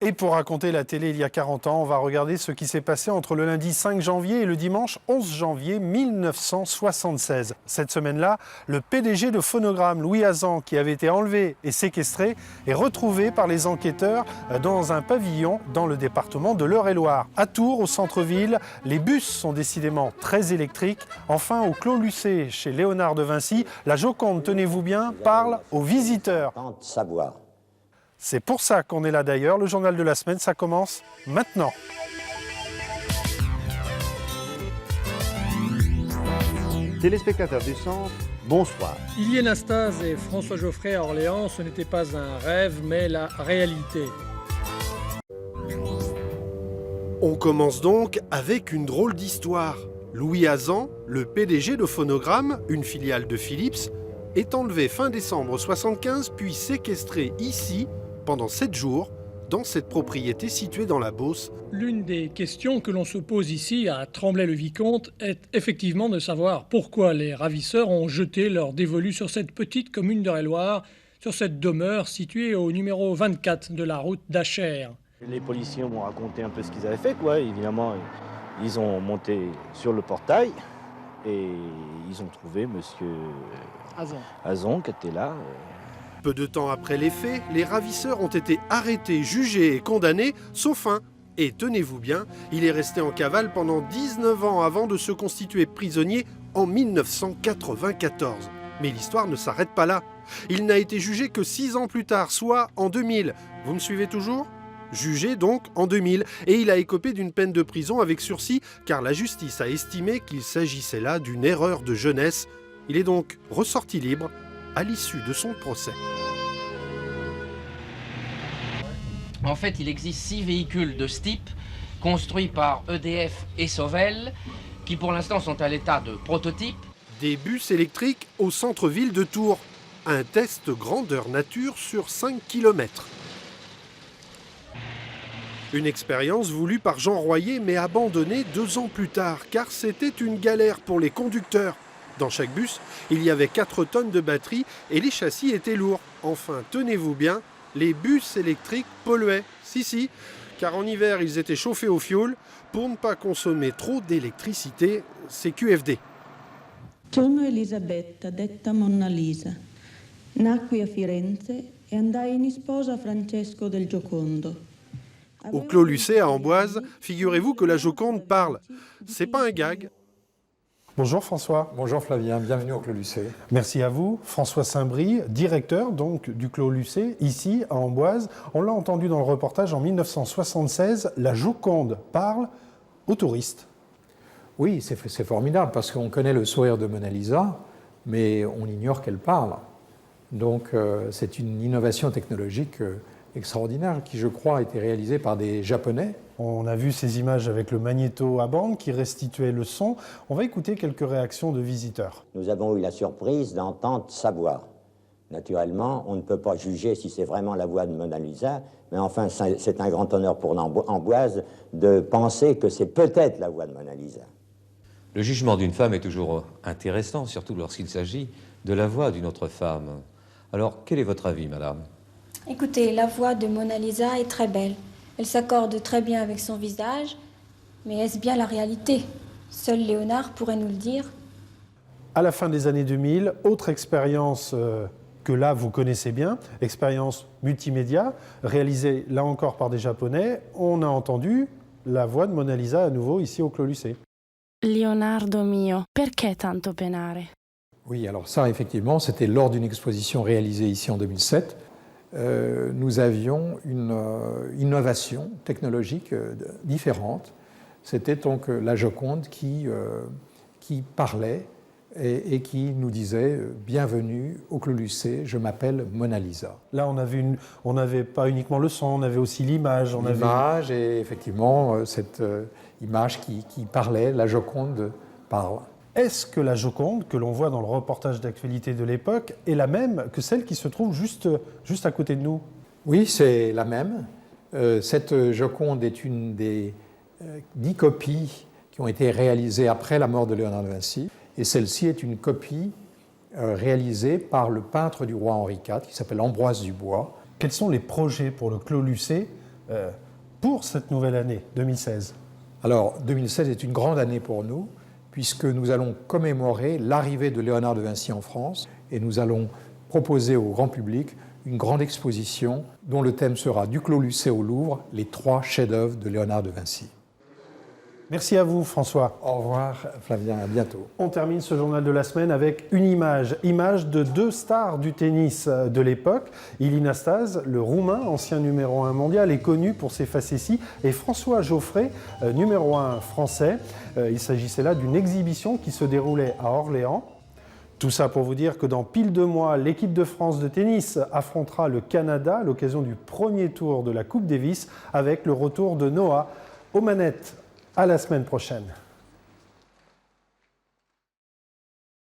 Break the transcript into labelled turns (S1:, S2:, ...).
S1: Et pour raconter la télé il y a 40 ans, on va regarder ce qui s'est passé entre le lundi 5 janvier et le dimanche 11 janvier 1976. Cette semaine-là, le PDG de Phonogramme, Louis Hazan, qui avait été enlevé et séquestré, est retrouvé par les enquêteurs dans un pavillon dans le département de l'Eure-et-Loire. À Tours, au centre-ville, les bus sont décidément très électriques. Enfin, au Clos Lucé, chez Léonard de Vinci, la Joconde, tenez-vous bien, parle aux visiteurs.
S2: Savoir.
S1: C'est pour ça qu'on est là d'ailleurs. Le journal de la semaine, ça commence maintenant.
S3: Téléspectateurs du centre, bonsoir.
S4: Ilié Nastase et François Geoffrey à Orléans, ce n'était pas un rêve, mais la réalité.
S1: On commence donc avec une drôle d'histoire. Louis Hazan, le PDG de Phonogramme, une filiale de Philips, est enlevé fin décembre 1975 puis séquestré ici pendant 7 jours dans cette propriété située dans la Beauce.
S4: L'une des questions que l'on se pose ici à Tremblay-le-Vicomte est effectivement de savoir pourquoi les ravisseurs ont jeté leur dévolu sur cette petite commune d'Eure-et-Loire, sur cette demeure située au numéro 24 de la route d'Achères.
S5: Les policiers m'ont raconté un peu ce qu'ils avaient fait, quoi. Évidemment, ils ont monté sur le portail et ils ont trouvé monsieur Hazan qui était là.
S1: Peu de temps après les faits, les ravisseurs ont été arrêtés, jugés et condamnés, sauf un. Et tenez-vous bien, il est resté en cavale pendant 19 ans avant de se constituer prisonnier en 1994. Mais l'histoire ne s'arrête pas là. Il n'a été jugé que 6 ans plus tard, soit en 2000. Vous me suivez toujours ? Jugé donc en 2000, et il a écopé d'une peine de prison avec sursis, car la justice a estimé qu'il s'agissait là d'une erreur de jeunesse. Il est donc ressorti libre à l'issue de son procès.
S6: En fait, il existe 6 véhicules de ce type, construits par EDF et Sauvel, qui pour l'instant sont à l'état de prototype.
S1: Des bus électriques au centre-ville de Tours. Un test grandeur nature sur 5 km. Une expérience voulue par Jean Royer, mais abandonnée 2 ans plus tard, car c'était une galère pour les conducteurs. Dans chaque bus, il y avait 4 tonnes de batterie et les châssis étaient lourds. Enfin, tenez-vous bien, les bus électriques polluaient. Si, car en hiver, ils étaient chauffés au fioul pour ne pas consommer trop d'électricité. C'est QFD.
S7: Sono Elisabetta, detta Monna Lisa. Nacqui a Firenze e andai in sposa a Francesco del Giocondo.
S1: Au Clos Lucé à Amboise, figurez-vous que la Joconde parle. C'est pas un gag. Bonjour François.
S8: Bonjour Flavien, bienvenue au Clos Lucé.
S1: Merci à vous. François Saint-Brie, directeur donc du Clos Lucé, ici à Amboise. On l'a entendu dans le reportage en 1976, la Joconde parle aux touristes.
S8: Oui, c'est formidable parce qu'on connaît le sourire de Mona Lisa, mais on ignore qu'elle parle. Donc c'est une innovation technologique extraordinaire qui, je crois, a été réalisée par des Japonais.
S1: On a vu ces images avec le magnéto à bande qui restituait le son. On va écouter quelques réactions de visiteurs.
S2: Nous avons eu la surprise d'entendre sa voix. Naturellement, on ne peut pas juger si c'est vraiment la voix de Mona Lisa, mais enfin, c'est un grand honneur pour Amboise de penser que c'est peut-être la voix de Mona Lisa.
S9: Le jugement d'une femme est toujours intéressant, surtout lorsqu'il s'agit de la voix d'une autre femme. Alors, quel est votre avis, madame ?
S10: Écoutez, la voix de Mona Lisa est très belle. Elle s'accorde très bien avec son visage, mais est-ce bien la réalité ? Seul Léonard pourrait nous le dire.
S1: À la fin des années 2000, autre expérience que là vous connaissez bien, expérience multimédia, réalisée là encore par des Japonais. On a entendu la voix de Mona Lisa à nouveau ici au Clos Lucé.
S11: Leonardo mio, perché tanto penare ?
S8: Oui, alors ça, effectivement, c'était lors d'une exposition réalisée ici en 2007. Nous avions une innovation technologique différente. C'était donc la Joconde qui parlait et qui nous disait « Bienvenue au Clos Lucé, je m'appelle Mona Lisa ».
S1: Là, on n'avait pas uniquement le son, on avait aussi l'image.
S8: L'image et effectivement cette image qui parlait, la Joconde parle.
S1: Est-ce que la Joconde, que l'on voit dans le reportage d'actualité de l'époque, est la même que celle qui se trouve juste à côté de nous ?
S8: Oui, c'est la même. Cette Joconde est une des 10 copies qui ont été réalisées après la mort de Léonard de Vinci. Et celle-ci est une copie réalisée par le peintre du roi Henri IV, qui s'appelle Ambroise Dubois.
S1: Quels sont les projets pour le Clos Lucé pour cette nouvelle année 2016?
S8: Alors, 2016 est une grande année pour nous, puisque nous allons commémorer l'arrivée de Léonard de Vinci en France, et nous allons proposer au grand public une grande exposition dont le thème sera du Clos Lucé au Louvre, les 3 chefs-d'œuvre de Léonard de Vinci.
S1: Merci à vous, François.
S8: Au revoir, Flavien, à bientôt.
S1: On termine ce journal de la semaine avec une image de 2 stars du tennis de l'époque. Ilie Nastase, le Roumain, ancien numéro 1 mondial, est connu pour ses facéties, et François Geoffrey, numéro 1 français. Il s'agissait là d'une exhibition qui se déroulait à Orléans. Tout ça pour vous dire que dans pile 2 mois, l'équipe de France de tennis affrontera le Canada à l'occasion du premier tour de la Coupe Davis avec le retour de Noah aux manettes. À la semaine prochaine.